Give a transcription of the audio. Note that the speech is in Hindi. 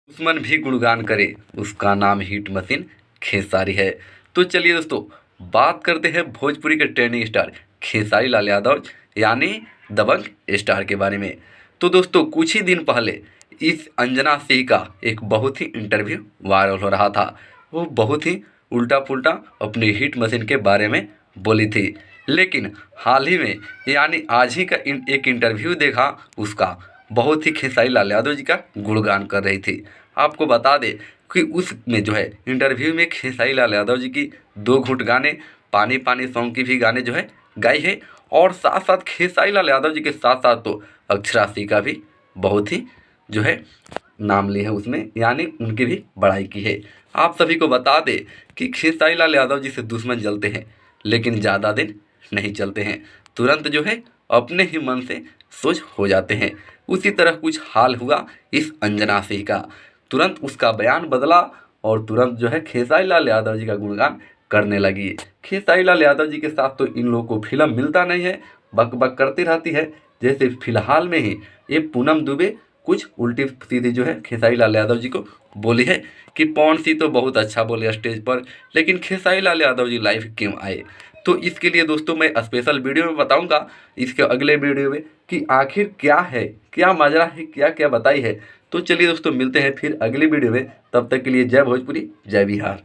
दुश्मन भी गुणगान करे, उसका नाम हिट मशीन खेसारी है। तो चलिए दोस्तों, बात करते हैं भोजपुरी के ट्रेंडिंग स्टार खेसारी लाल यादव यानी दबंग स्टार के बारे में। तो दोस्तों, कुछ ही दिन पहले इस अंजना सिंह का एक बहुत ही इंटरव्यू वायरल हो रहा था। वो बहुत ही उल्टा पुल्टा अपनी हिट मशीन के बारे में बोली थी, लेकिन हाल ही में यानी आज ही का एक इंटरव्यू देखा उसका, बहुत ही खेसारी लाल यादव जी का गुणगान कर रही थी। आपको बता दें कि उसमें जो है इंटरव्यू में खेसारी लाल यादव जी की दो घूंट गाने पानी पानी सॉन्ग की भी गाने जो है गाई है, और साथ साथ खेसारी लाल यादव जी के साथ साथ तो अक्षरा सिंह का भी बहुत ही जो है नाम लिए हैं उसमें, यानी उनकी भी बड़ाई की है। आप सभी को बता दें कि खेसारी लाल यादव जी से दुश्मन जलते हैं, लेकिन ज़्यादा दिन नहीं चलते हैं, तुरंत जो है अपने ही मन से सोच हो जाते हैं। उसी तरह कुछ हाल हुआ इस अंजना सिंह का, तुरंत उसका बयान बदला और तुरंत जो है खेसारी लाल यादव जी का गुणगान करने लगी। खेसारी लाल यादव जी के साथ तो इन लोगों को फिल्म मिलता नहीं है, बक बक करती रहती है। जैसे फिलहाल में ही ये पूनम दुबे कुछ उल्टी सीधी जो है खेसारी लाल यादव जी को बोली है कि पवन सिंह तो बहुत अच्छा बोले स्टेज पर, लेकिन खेसारी लाल यादव जी लाइव क्यों आए। तो इसके लिए दोस्तों मैं स्पेशल वीडियो में बताऊंगा, इसके अगले वीडियो में, कि आखिर क्या है, क्या माजरा है, क्या क्या बताई है। तो चलिए दोस्तों, मिलते हैं फिर अगली वीडियो में। तब तक के लिए जय भोजपुरी, जय बिहार।